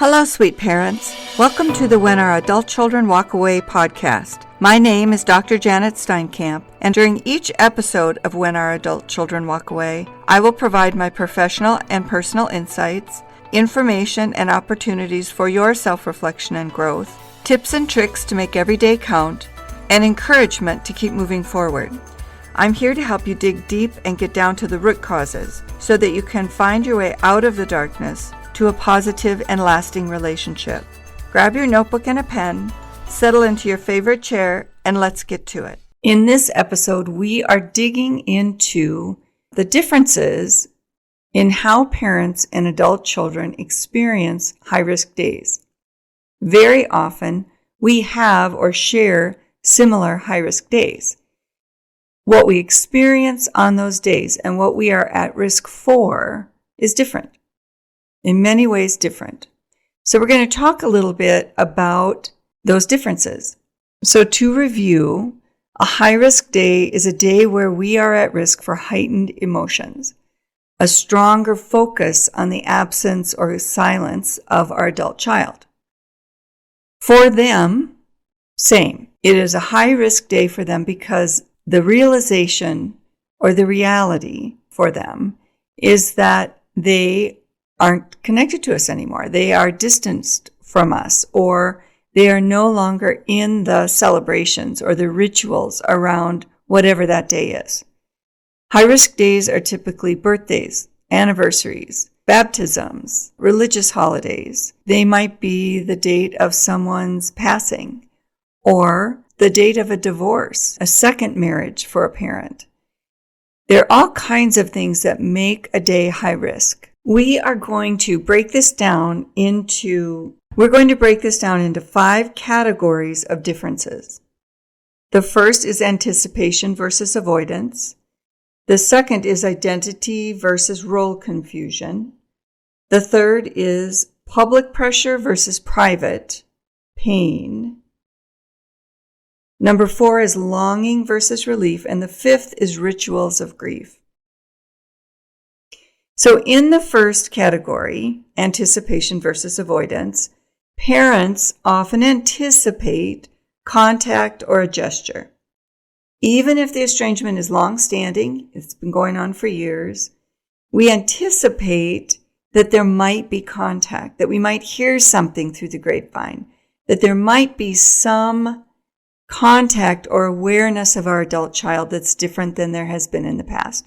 Hello, sweet parents. Welcome to the When Our Adult Children Walk Away podcast. My name is Dr. Janet Steinkamp, and during each episode of When Our Adult Children Walk Away, I will provide my professional and personal insights, information and opportunities for your self-reflection and growth, tips and tricks to make every day count, and encouragement to keep moving forward. I'm here to help you dig deep and get down to the root causes so that you can find your way out of the darkness to a positive and lasting relationship. Grab your notebook and a pen, settle into your favorite chair, and let's get to it. In this episode, we are digging into the differences in how parents and adult children experience high-risk days. Very often, we have or share similar high-risk days. What we experience on those days and what we are at risk for is different. In many ways different. So we're going to talk a little bit about those differences. So to review, a high-risk day is a day where we are at risk for heightened emotions, a stronger focus on the absence or silence of our adult child. For them, same. It is a high-risk day for them because the realization or the reality for them is that they aren't connected to us anymore. They are distanced from us, or they are no longer in the celebrations or the rituals around whatever that day is. High-risk days are typically birthdays, anniversaries, baptisms, religious holidays. They might be the date of someone's passing, or the date of a divorce, a second marriage for a parent. There are all kinds of things that make a day high risk. We are going to break this down into 5 categories of differences. The first is anticipation versus avoidance. The second is identity versus role confusion. The third is public pressure versus private pain. Number 4 is longing versus relief. And the 5th is rituals of grief. So in the first category, anticipation versus avoidance, parents often anticipate contact or a gesture. Even if the estrangement is long-standing, it's been going on for years, we anticipate that there might be contact, that we might hear something through the grapevine, that there might be some contact or awareness of our adult child that's different than there has been in the past.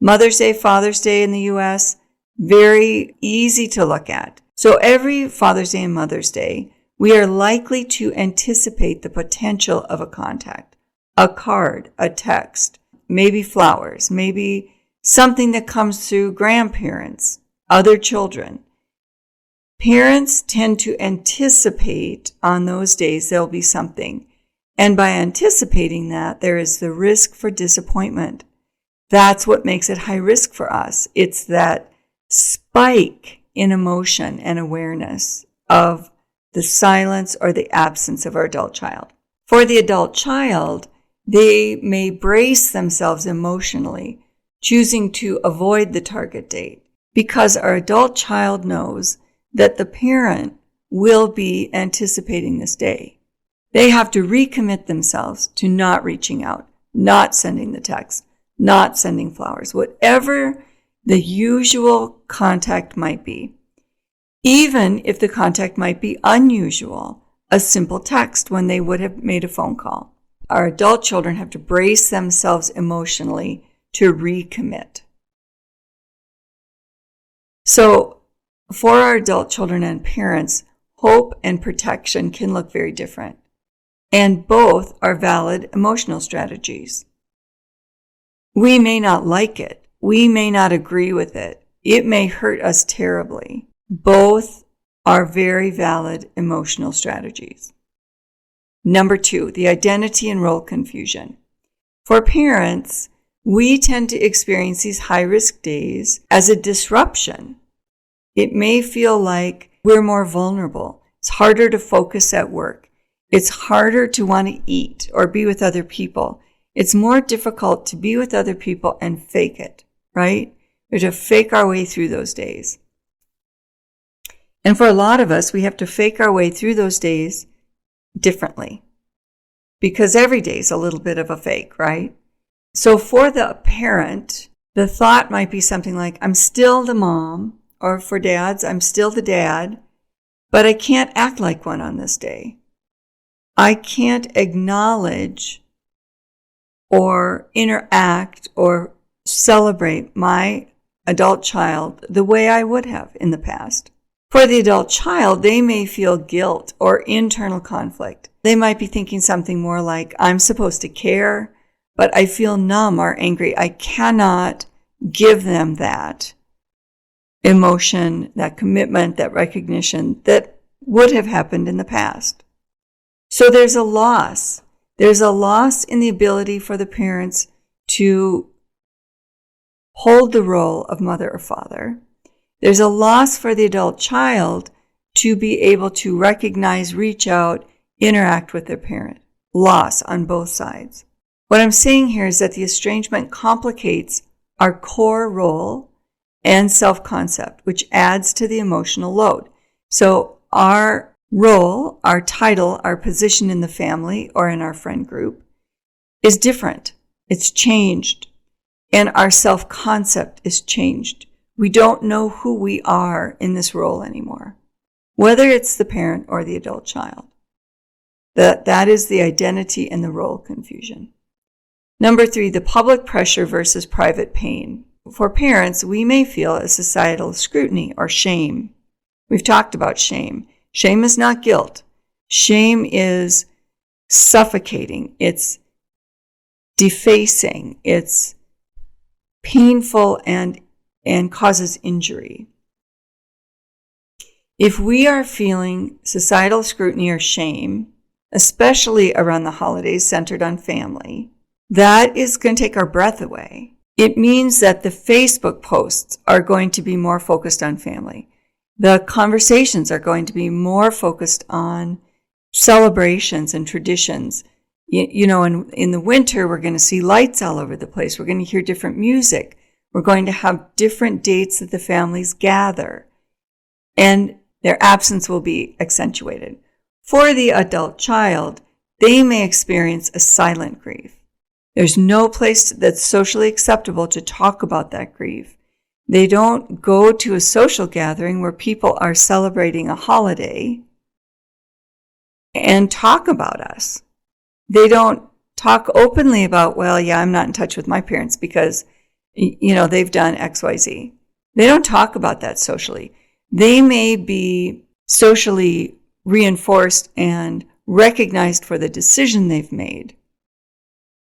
Mother's Day, Father's Day in the U.S., very easy to look at. So every Father's Day and Mother's Day, we are likely to anticipate the potential of a contact, a card, a text, maybe flowers, maybe something that comes through grandparents, other children. Parents tend to anticipate on those days there'll be something. And by anticipating that, there is the risk for disappointment. That's what makes it high risk for us. It's that spike in emotion and awareness of the silence or the absence of our adult child. For the adult child, they may brace themselves emotionally, choosing to avoid the target date because our adult child knows that the parent will be anticipating this day. They have to recommit themselves to not reaching out, not sending the text, not sending flowers, whatever the usual contact might be. Even if the contact might be unusual, a simple text when they would have made a phone call. Our adult children have to brace themselves emotionally to recommit. So for our adult children and parents, hope and protection can look very different. And both are valid emotional strategies. We may not like it. We may not agree with it. It may hurt us terribly. Both are very valid emotional strategies. Number 2, the identity and role confusion. For parents, we tend to experience these high-risk days as a disruption. It may feel like we're more vulnerable. It's harder to focus at work. It's harder to want to eat or be with other people. It's more difficult to be with other people and fake it, right? Or to fake our way through those days. And for a lot of us, we have to fake our way through those days differently, because every day is a little bit of a fake, right? So for the parent, the thought might be something like, I'm still the mom, or for dads, I'm still the dad, but I can't act like one on this day. I can't acknowledge or interact or celebrate my adult child the way I would have in the past. For the adult child, they may feel guilt or internal conflict. They might be thinking something more like, I'm supposed to care, but I feel numb or angry. I cannot give them that emotion, that commitment, that recognition that would have happened in the past. So there's a loss. There's a loss in the ability for the parents to hold the role of mother or father. There's a loss for the adult child to be able to recognize, reach out, interact with their parent. Loss on both sides. What I'm saying here is that the estrangement complicates our core role and self-concept, which adds to the emotional load. So our role, our title, our position in the family or in our friend group is different. It's changed. And our self-concept is changed. We don't know who we are in this role anymore, whether it's the parent or the adult child. That is the identity and the role confusion. Number 3, the public pressure versus private pain. For parents, we may feel a societal scrutiny or shame. We've talked about shame. Shame is not guilt. Shame is suffocating. It's defacing. It's painful and causes injury. If we are feeling societal scrutiny or shame, especially around the holidays centered on family, that is going to take our breath away. It means that the Facebook posts are going to be more focused on family. The conversations are going to be more focused on celebrations and traditions. You know, in the winter, we're going to see lights all over the place. We're going to hear different music. We're going to have different dates that the families gather, and their absence will be accentuated. For the adult child, they may experience a silent grief. There's no place that's socially acceptable to talk about that grief. They don't go to a social gathering where people are celebrating a holiday and talk about us. They don't talk openly about, well, yeah, I'm not in touch with my parents because, you know, they've done XYZ. They don't talk about that socially. They may be socially reinforced and recognized for the decision they've made,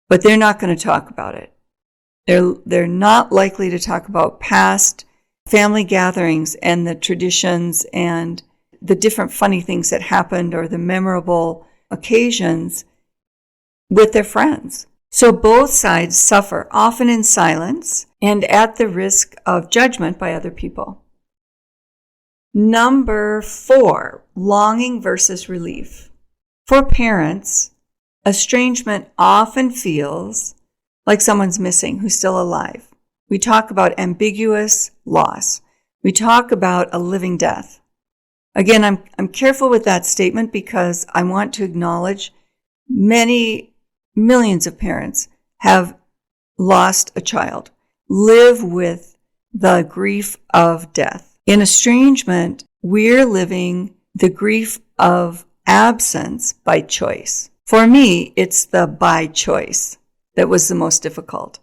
but they're not going to talk about it. They're not likely to talk about past family gatherings and the traditions and the different funny things that happened or the memorable occasions with their friends. So both sides suffer, often in silence and at the risk of judgment by other people. Number 4, longing versus relief. For parents, estrangement often feels like someone's missing who's still alive. We talk about ambiguous loss. We talk about a living death. Again, I'm careful with that statement because I want to acknowledge millions of parents have lost a child, live with the grief of death. In estrangement, we're living the grief of absence by choice. For me, it's the by choice that was the most difficult.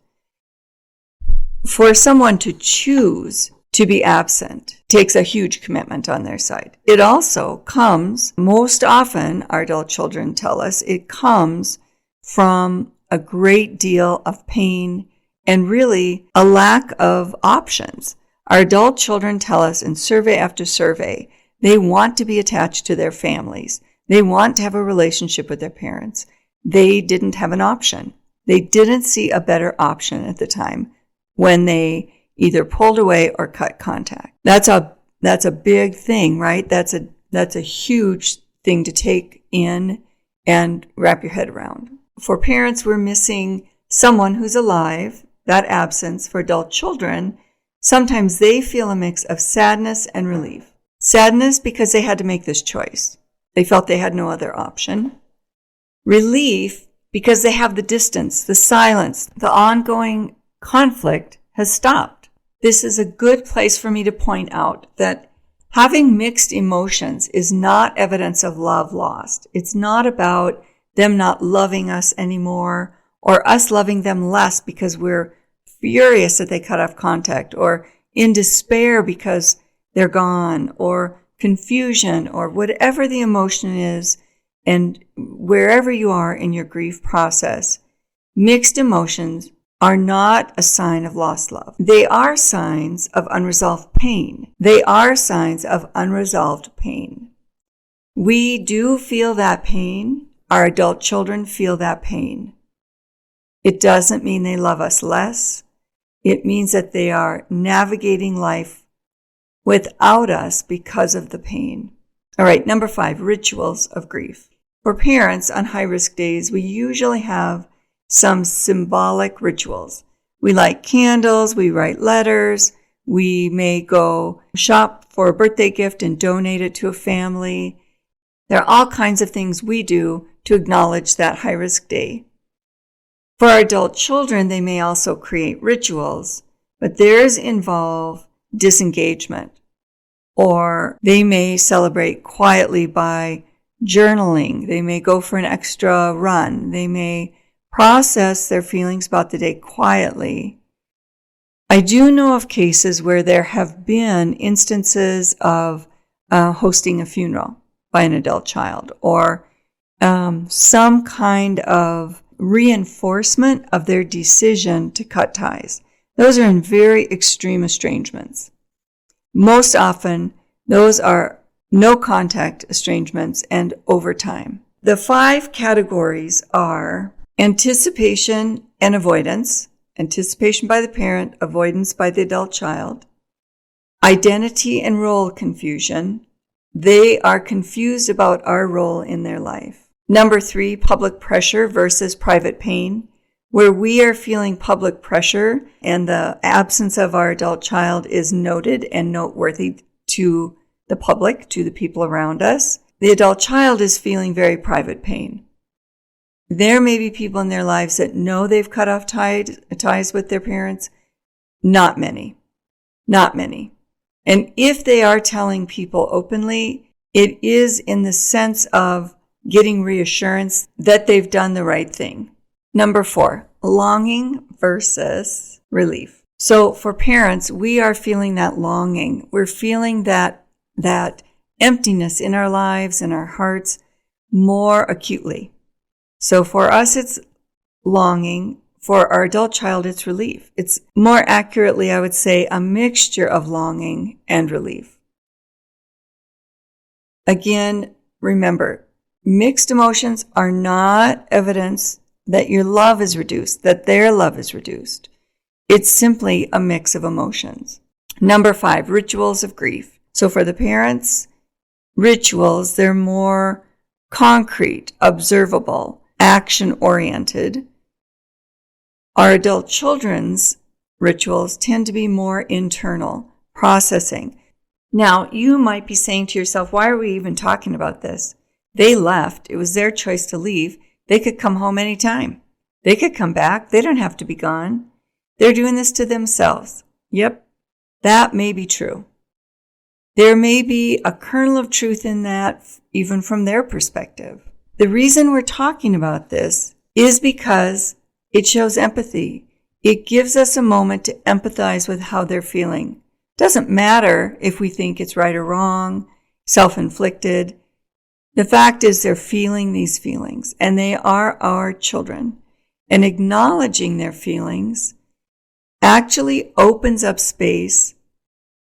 For someone to choose to be absent takes a huge commitment on their side. It also comes, most often, our adult children tell us, it comes from a great deal of pain and really a lack of options. Our adult children tell us in survey after survey, they want to be attached to their families. They want to have a relationship with their parents. They didn't have an option. They didn't see a better option at the time when they either pulled away or cut contact. That's a big thing, right? That's a huge thing to take in and wrap your head around. For parents, we're missing someone who's alive, that absence. For adult children, sometimes they feel a mix of sadness and relief. Sadness because they had to make this choice. They felt they had no other option. Relief because they have the distance, the silence, the ongoing conflict has stopped. This is a good place for me to point out that having mixed emotions is not evidence of love lost. It's not about them not loving us anymore or us loving them less because we're furious that they cut off contact, or in despair because they're gone, or confusion, or whatever the emotion is, and wherever you are in your grief process. Mixed emotions are not a sign of lost love. They are signs of unresolved pain. They are signs of unresolved pain. We do feel that pain. Our adult children feel that pain. It doesn't mean they love us less. It means that they are navigating life without us because of the pain. All right, number 5, rituals of grief. For parents on high-risk days, we usually have some symbolic rituals. We light candles, we write letters, we may go shop for a birthday gift and donate it to a family. There are all kinds of things we do to acknowledge that high-risk day. For our adult children, they may also create rituals, but theirs involve disengagement, or they may celebrate quietly by journaling. They may go for an extra run. They may process their feelings about the day quietly. I do know of cases where there have been instances of hosting a funeral by an adult child, or some kind of reinforcement of their decision to cut ties. Those are in very extreme estrangements. Most often, those are no contact estrangements and over time. The 5 categories are anticipation and avoidance, anticipation by the parent, avoidance by the adult child, identity and role confusion. They are confused about our role in their life. Number 3, public pressure versus private pain, where we are feeling public pressure and the absence of our adult child is noted and noteworthy to the public, to the people around us. The adult child is feeling very private pain. There may be people in their lives that know they've cut off ties with their parents. Not many. Not many. And if they are telling people openly, it is in the sense of getting reassurance that they've done the right thing. Number 4, longing versus relief. So for parents, we are feeling that longing. We're feeling that emptiness in our lives and our hearts more acutely. So for us, it's longing. For our adult child, it's relief. It's more accurately, I would say, a mixture of longing and relief. Again, remember, mixed emotions are not evidence that your love is reduced, that their love is reduced. It's simply a mix of emotions. Number 5, rituals of grief. So for the parents, rituals, they're more concrete, observable, action-oriented. Our adult children's rituals tend to be more internal, processing. Now, you might be saying to yourself, why are we even talking about this? They left. It was their choice to leave. They could come home anytime. They could come back. They don't have to be gone. They're doing this to themselves. Yep, that may be true. There may be a kernel of truth in that, even from their perspective. The reason we're talking about this is because it shows empathy. It gives us a moment to empathize with how they're feeling. Doesn't matter if we think it's right or wrong, self-inflicted. The fact is they're feeling these feelings, and they are our children. And acknowledging their feelings actually opens up space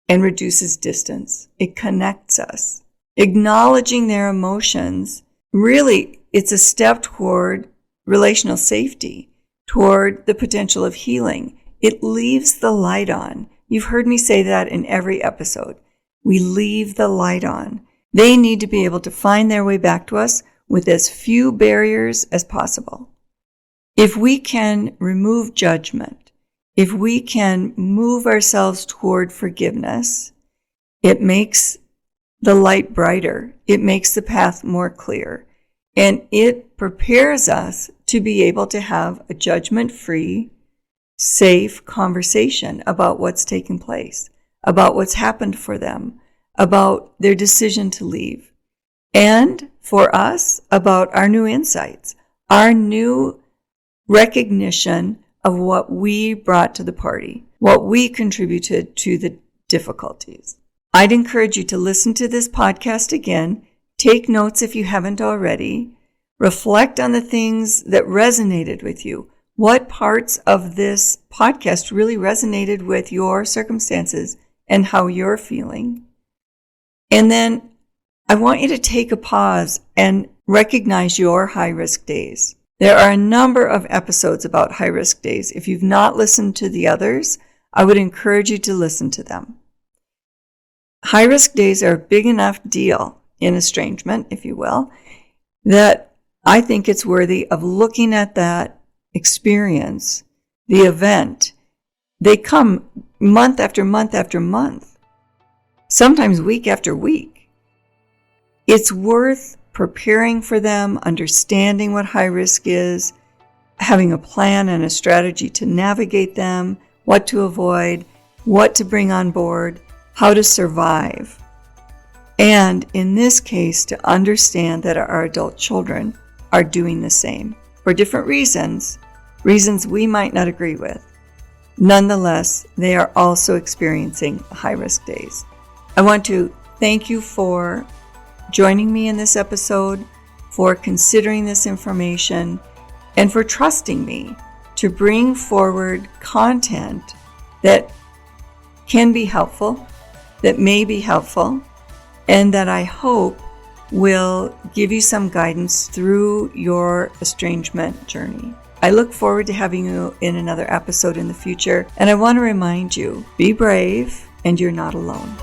and reduces distance. It connects us. Acknowledging their emotions, really, it's a step toward relational safety, toward the potential of healing. It leaves the light on. You've heard me say that in every episode. We leave the light on. They need to be able to find their way back to us with as few barriers as possible. If we can remove judgment, if we can move ourselves toward forgiveness, it makes the light brighter. It makes the path more clear. And it prepares us to be able to have a judgment-free, safe conversation about what's taken place, about what's happened for them, about their decision to leave, and for us, about our new insights, our new recognition of what we brought to the party, what we contributed to the difficulties. I'd encourage you to listen to this podcast again, take notes if you haven't already, reflect on the things that resonated with you. What parts of this podcast really resonated with your circumstances and how you're feeling? And then I want you to take a pause and recognize your high-risk days. There are a number of episodes about high-risk days. If you've not listened to the others, I would encourage you to listen to them. High-risk days are a big enough deal in estrangement, if you will, that I think it's worthy of looking at that experience, the event. They come month after month after month, sometimes week after week. It's worth preparing for them, understanding what high risk is, having a plan and a strategy to navigate them, what to avoid, what to bring on board, how to survive. And in this case, to understand that our adult children are doing the same for different reasons we might not agree with. Nonetheless, they are also experiencing high-risk days. I want to thank you for joining me in this episode, for considering this information, and for trusting me to bring forward content that can be helpful, that may be helpful, and that I hope will give you some guidance through your estrangement journey. I look forward to having you in another episode in the future, and I want to remind you, be brave, and you're not alone.